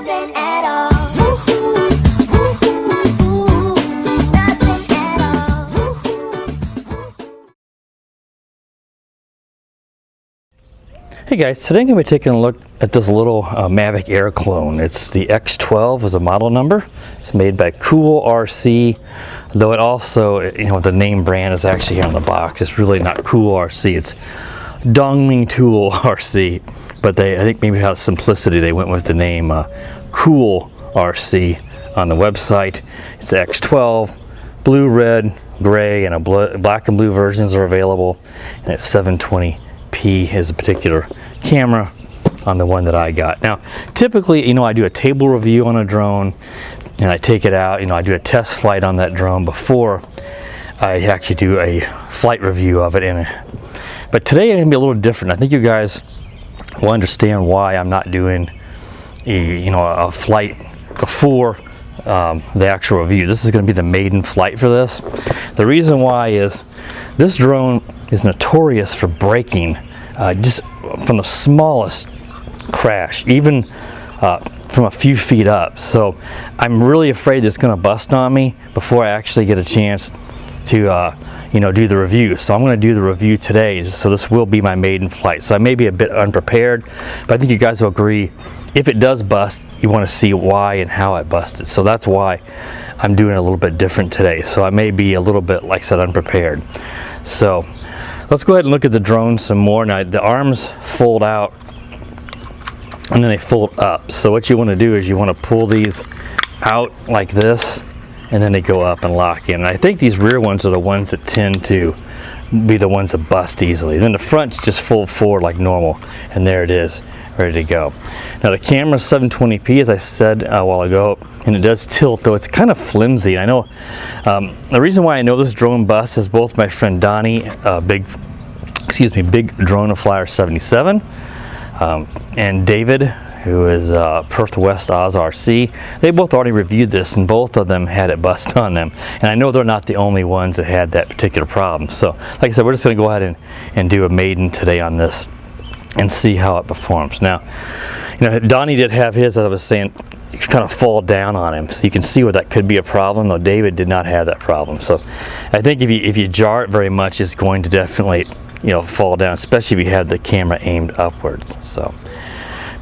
nothing at all. Woohoo, woohoo, nothing at all. Woohoo. Hey guys, today I'm going to be taking a look at this little Mavic Air clone. It's the X12 as a model number. It's made by Cool RC, though it also, you know, the name brand is actually here on the box. It's really not Cool RC, it's Dongming Tool RC. But I think maybe out of simplicity they went with the name Cool RC on the website. It's the X12, blue, red, gray, and a black and blue versions are available. And it's 720p is a particular camera on the one that I got. Now, typically, you know, I do a table review on a drone and I take it out, you know, I do a test flight on that drone before I actually do a flight review of it. But today it's going to be a little different. I think you guys will understand why I'm not doing a flight before the actual review. This is going to be the maiden flight for this. The reason why is this drone is notorious for breaking just from the smallest crash, even from a few feet up. So I'm really afraid it's going to bust on me before I actually get a chance to do the review. So I'm going to do the review today. So this will be my maiden flight. So I may be a bit unprepared, but I think you guys will agree, if it does bust, you want to see why and how it busted. So that's why I'm doing it a little bit different today. So I may be a little bit, like I said, unprepared. So let's go ahead and look at the drone some more. Now the arms fold out and then they fold up. So what you want to do is you want to pull these out like this, and then they go up and lock in. And I think these rear ones are the ones that tend to be the ones that bust easily. Then the fronts just fold forward like normal, and there it is, ready to go. Now the camera's 720p, as I said a while ago, and it does tilt, though it's kind of flimsy. I know the reason why I know this drone busts is both my friend Donnie, Big Drone Flyer 77, and David, who is Perth West Oz RC. They both already reviewed this, and both of them had it bust on them. And I know they're not the only ones that had that particular problem. So, like I said, we're just going to go ahead and do a maiden today on this and see how it performs. Now, you know, Donnie did have his, as I was saying, kind of fall down on him, so you can see where that could be a problem. Though David did not have that problem. So, I think if you jar it very much, it's going to definitely, you know, fall down, especially if you have the camera aimed upwards. So.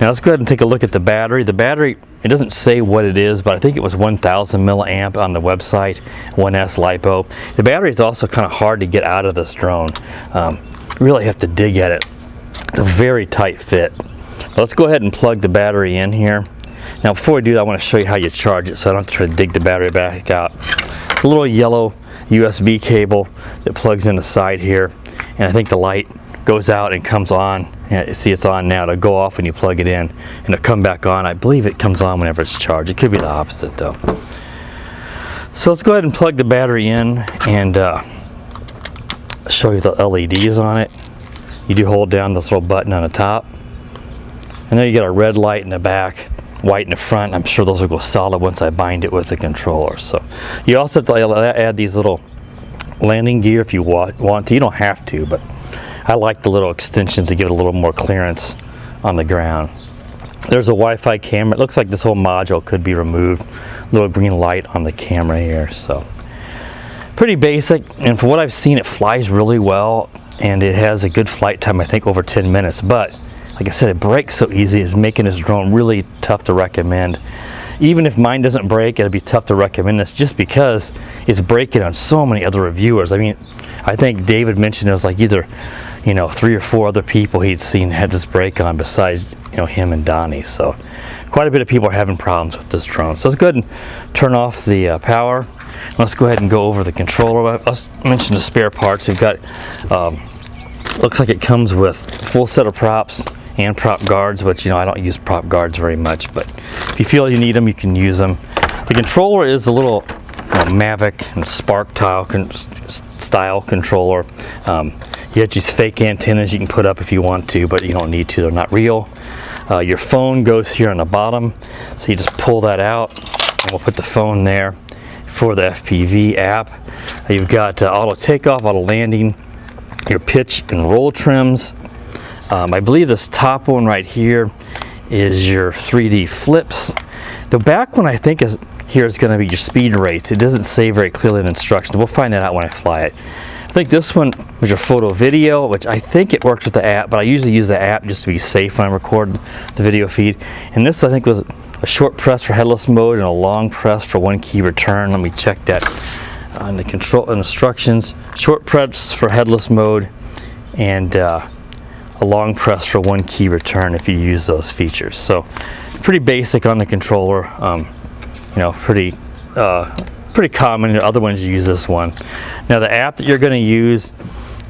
Now let's go ahead and take a look at the battery. The battery, it doesn't say what it is, but I think it was 1000 milliamp on the website, 1S LiPo. The battery is also kind of hard to get out of this drone. You really have to dig at it. It's a very tight fit. Let's go ahead and plug the battery in here. Now before we do that, I want to show you how you charge it so I don't have to try to dig the battery back out. It's a little yellow USB cable that plugs in the side here, and I think the light goes out and comes on. Yeah, see, it's on now. It'll go off when you plug it in, and it'll come back on. I believe it comes on whenever it's charged. It could be the opposite though. So let's go ahead and plug the battery in and show you the LEDs on it. You do hold down this little button on the top, and then you get a red light in the back, white in the front. I'm sure those will go solid once I bind it with the controller. So you also have to add these little landing gear if you want to. You don't have to, but I like the little extensions to give it a little more clearance on the ground. There's a Wi-Fi camera. It looks like this whole module could be removed. Little green light on the camera here. So pretty basic, and for what I've seen, it flies really well, and it has a good flight time, I think over 10 minutes. But like I said, it breaks so easy. It's making this drone really tough to recommend. Even if mine doesn't break, it'll be tough to recommend this just because it's breaking on so many other reviewers. I mean, I think David mentioned it was like either, you know, 3 or 4 other people he'd seen had this break on besides, you know, him and Donnie. So quite a bit of people are having problems with this drone. So let's go ahead and turn off the power. Let's go ahead and go over the controller. Let's mention the spare parts. We've got, looks like it comes with a full set of props and prop guards, which, you know, I don't use prop guards very much, but if you feel you need them, you can use them. The controller is a little Mavic and Spark style controller. You have these fake antennas you can put up if you want to, but you don't need to. They're not real. Your phone goes here on the bottom, so you just pull that out, and we'll put the phone there for the FPV app. You've got auto takeoff, auto landing, your pitch and roll trims. I believe this top one right here is your 3D flips. The back one I think is here is going to be your speed rates. It doesn't say very clearly in the instructions. We'll find that out when I fly it. I think this one was your photo video, which I think it works with the app, but I usually use the app just to be safe when I record the video feed. And this I think was a short press for headless mode and a long press for 1 key return. Let me check that on the control instructions. Short press for headless mode and a long press for 1 key return if you use those features. So pretty basic on the controller. You know, pretty common. The other ones use this one. Now the app that you're going to use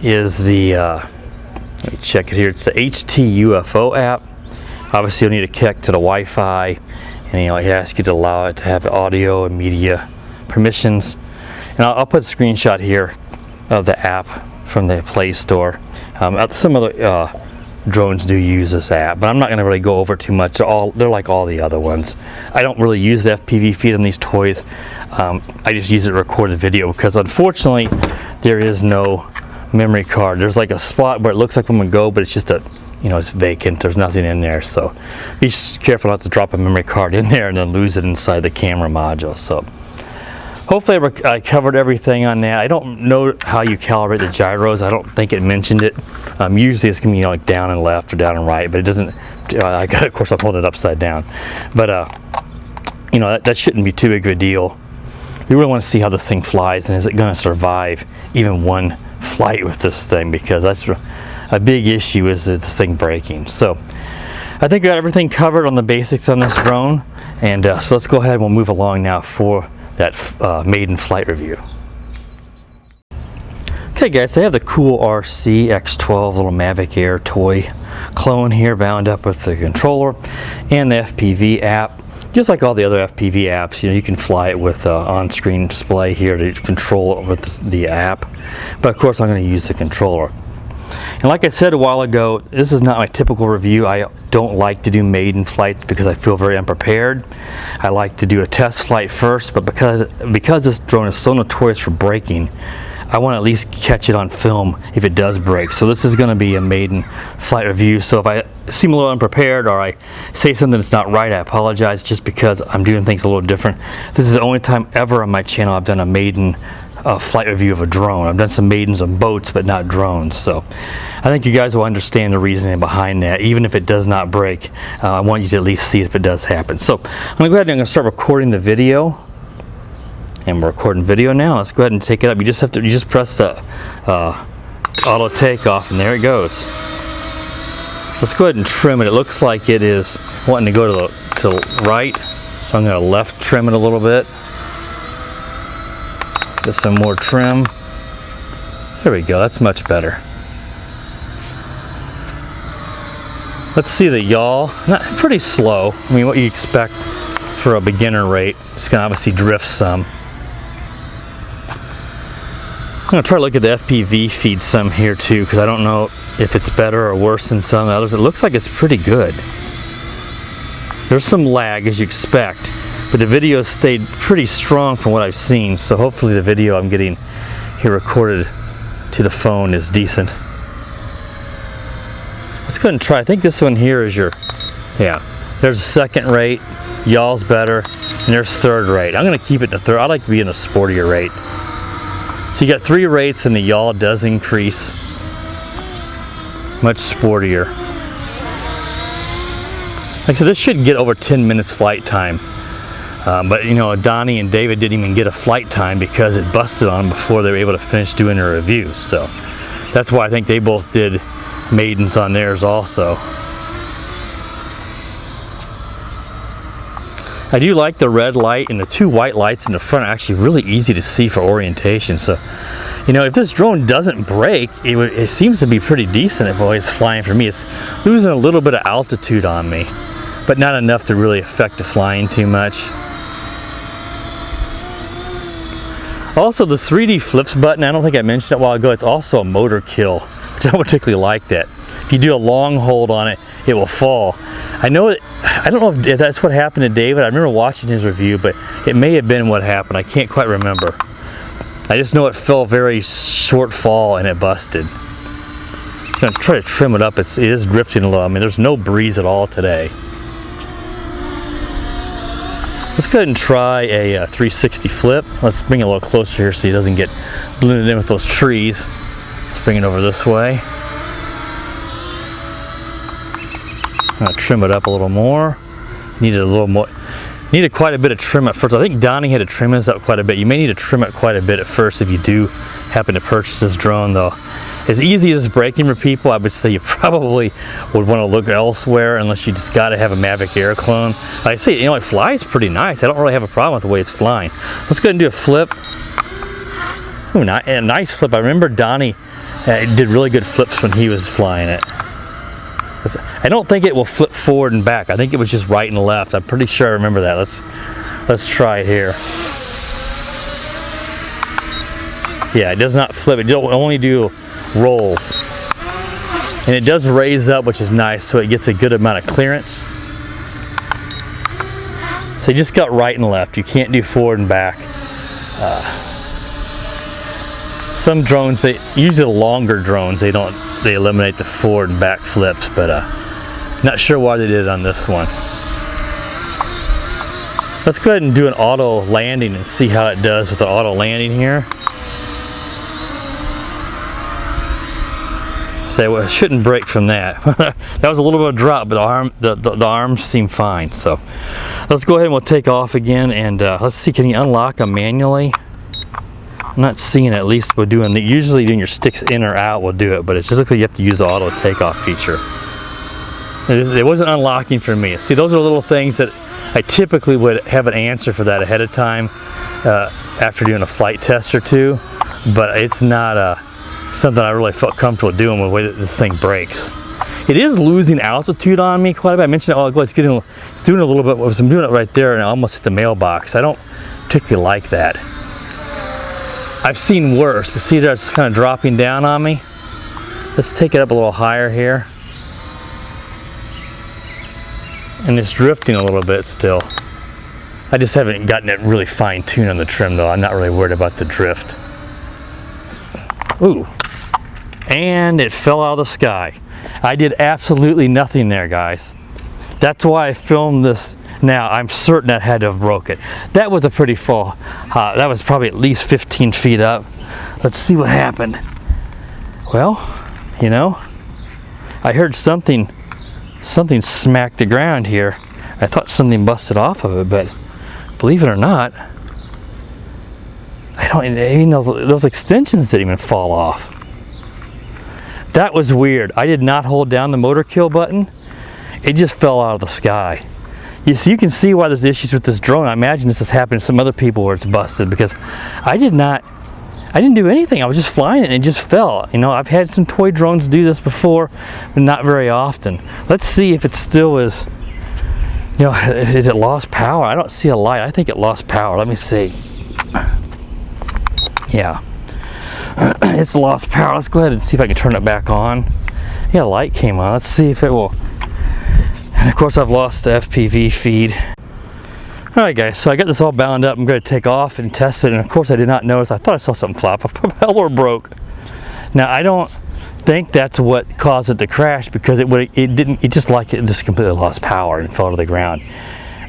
is the let me check it here. It's the HT UFO app. Obviously, you'll need to connect to the Wi-Fi, and it asks you to allow it to have audio and media permissions. And I'll put a screenshot here of the app from the Play Store. Some other drones do use this app, but I'm not going to really go over too much. They're like all the other ones. I don't really use the FPV feed on these toys. I just use it to record the video because unfortunately there is no memory card. There's like a spot where it looks like I'm gonna go, but it's just it's vacant. There's nothing in there, so be careful not to drop a memory card in there and then lose it inside the camera module. So hopefully I covered everything on that. I don't know how you calibrate the gyros. I don't think it mentioned it. Usually it's gonna be like down and left or down and right, but it doesn't. Of course, I'm holding it upside down, but that shouldn't be too big of a deal. We really want to see how this thing flies, and is it going to survive even one flight with this thing, because that's a big issue, is this thing breaking. So I think we got everything covered on the basics on this drone, and so let's go ahead and we'll move along now for that maiden flight review. Okay guys, I have the Cool RC X12 little Mavic Air toy clone here, bound up with the controller and the FPV app. Just like all the other FPV apps, you can fly it with on-screen display here to control it with the app. But of course, I'm going to use the controller. And like I said a while ago, this is not my typical review. I don't like to do maiden flights because I feel very unprepared. I like to do a test flight first, but because this drone is so notorious for breaking, I want to at least catch it on film if it does break. So this is going to be a maiden flight review. So if I seem a little unprepared or I say something that's not right, I apologize, just because I'm doing things a little different. This is the only time ever on my channel I've done a maiden flight review of a drone. I've done some maidens on boats, but not drones. So I think you guys will understand the reasoning behind that. Even if it does not break, I want you to at least see it if it does happen. So I'm going to go ahead and I'm going to start recording the video. And we're recording video now. Let's go ahead and take it up. You just press the auto takeoff, and there it goes. Let's go ahead and trim it. It looks like it is wanting to go to the right, so I'm going to left trim it a little bit. Get some more trim. There we go. That's much better. Let's see the yaw. Pretty slow. I mean, what you expect for a beginner rate. It's going to obviously drift some. I'm going to try to look at the FPV feed some here too, because I don't know if it's better or worse than some others. It looks like it's pretty good. There's some lag, as you expect, but the video stayed pretty strong from what I've seen, so hopefully the video I'm getting here recorded to the phone is decent. Let's go ahead and try. I think this one here is there's second rate, yaw's better, and there's third rate. I'm going to keep it to third. I like to be in a sportier rate. So you got 3 rates, and the yaw does increase. Much sportier. Like I said, this should get over 10 minutes flight time. But Donnie and David didn't even get a flight time because it busted on them before they were able to finish doing their review. So that's why I think they both did maidens on theirs also. I do like the red light, and the 2 white lights in the front are actually really easy to see for orientation. So, if this drone doesn't break, it seems to be pretty decent if it's flying for me. It's losing a little bit of altitude on me, but not enough to really affect the flying too much. Also, the 3D flips button, I don't think I mentioned it a while ago, it's also a motor kill, which I particularly like that. If you do a long hold on it, it will fall. I don't know if that's what happened to David. I remember watching his review, but it may have been what happened. I can't quite remember. I just know it fell very short fall and it busted. I'm going to try to trim it up. It is drifting a little. I mean, there's no breeze at all today. Let's go ahead and try a 360 flip. Let's bring it a little closer here so he doesn't get blended in with those trees. Let's bring it over this way. I'm gonna trim it up a little more. Needed a little more. Needed quite a bit of trim at first. I think Donnie had to trim this up quite a bit. You may need to trim it quite a bit at first if you do happen to purchase this drone, though. As easy as it's breaking for people, I would say you probably would want to look elsewhere unless you just got to have a Mavic Air clone. Like I say, you know, it flies pretty nice. I don't really have a problem with the way it's flying. Let's go ahead and do a flip. Ooh, a nice flip. I remember Donnie did really good flips when he was flying it. I don't think it will flip forward and back. I think it was just right and left. I'm pretty sure I remember that. Let's try it here. Yeah, it does not flip. It don't only do rolls. And it does raise up, which is nice, so it gets a good amount of clearance. So you just got right and left. You can't do forward and back. Some drones, usually the longer drones, they eliminate the forward and back flips, but not sure why they did it on this one. Let's go ahead and do an auto landing and see how it does with the auto landing here. Say, well, it shouldn't break from that. That was a little bit of a drop, but the arms seem fine. So let's go ahead and we'll take off again, and let's see, can you unlock them manually? I'm not seeing it. At least we're doing usually doing your sticks in or out will do it, but it just looks like you have to use the auto takeoff feature. It wasn't unlocking for me. See, those are little things that I typically would have an answer for that ahead of time after doing a flight test or two, but it's not something I really felt comfortable doing with the way that this thing breaks. It is losing altitude on me quite a bit. I mentioned it's doing a little bit. I'm doing it right there, and I almost hit the mailbox. I don't particularly like that. I've seen worse, but see, that's kind of dropping down on me. Let's take it up a little higher here. And it's drifting a little bit still. I just haven't gotten it really fine-tuned on the trim, though. I'm not really worried about the drift. Ooh. And it fell out of the sky. I did absolutely nothing there, guys. That's why I filmed this now. I'm certain that had to have broke it. That was a pretty fall. That was probably at least 15 feet up. Let's see what happened. Well, you know, I heard something smacked the ground here. I thought something busted off of it, but believe it or not, even those extensions didn't even fall off. That was weird. I did not hold down the motor kill button. It just fell out of the sky. You can see why there's issues with this drone. I imagine this has happened to some other people where it's busted, because I didn't do anything. I was just flying it and it just fell. You know, I've had some toy drones do this before, but not very often. Let's see if it still is, you know, is it lost power? I don't see a light. I think it lost power. Let me see. Yeah. It's lost power. Let's go ahead and see if I can turn it back on. Yeah, light came on. Let's see if it will. And of course I've lost the FPV feed. Alright guys, so I got this all bound up. I'm going to take off and test it, and of course I did not notice. I thought I saw something flop. A propeller broke. Now I don't think that's what caused it to crash, because it just completely lost power and fell to the ground.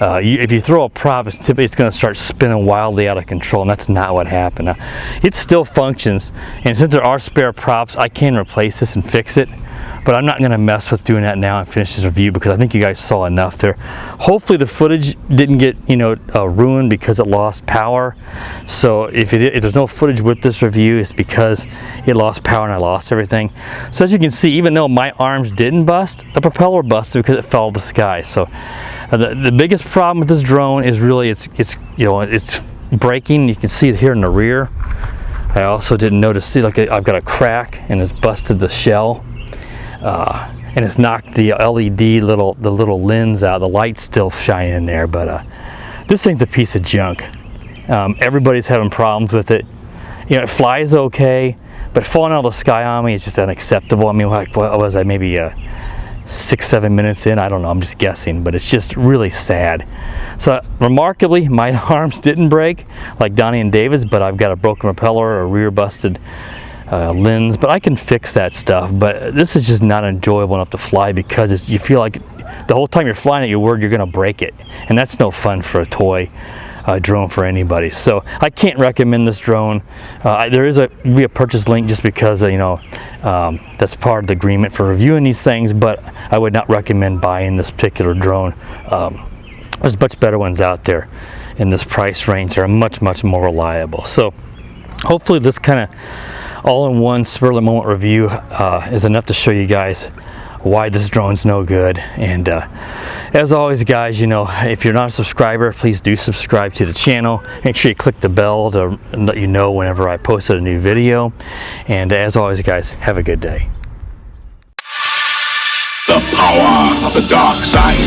If you throw a prop, it's going to start spinning wildly out of control, and that's not what happened. Now, it still functions, and since there are spare props, I can replace this and fix it, but I'm not going to mess with doing that now and finish this review, because I think you guys saw enough there. Hopefully the footage didn't get ruined because it lost power. So if there's no footage with this review, it's because it lost power and I lost everything. So as you can see, even though my arms didn't bust, the propeller busted because it fell to the sky. So the biggest problem with this drone is really it's breaking. You can see it here in the rear. I also didn't notice, see, like I've got a crack and it's busted the shell. And it's knocked the LED little lens out. The light's still shining in there, but this thing's a piece of junk. Everybody's having problems with it. You know, it flies okay, but falling out of the sky on me is just unacceptable. I mean, like, what was I, maybe 6-7 minutes in? I don't know, I'm just guessing, but it's just really sad. So remarkably, my arms didn't break like Donnie and David's, but I've got a broken propeller, a rear busted lens, but I can fix that stuff. But this is just not enjoyable enough to fly, because you feel like the whole time you're flying it, you're worried you're going to break it, and that's no fun for a toy drone for anybody. So I can't recommend this drone. There is be a purchase link just because you know that's part of the agreement for reviewing these things, but I would not recommend buying this particular drone. There's much better ones out there in this price range that are much more reliable. So hopefully this kind of all-in-one spur of the moment review is enough to show you guys why this drone's no good. And as always, guys, you know, if you're not a subscriber, please do subscribe to the channel. Make sure you click the bell to let you know whenever I posted a new video. And as always, guys, have a good day. The power of the dark side.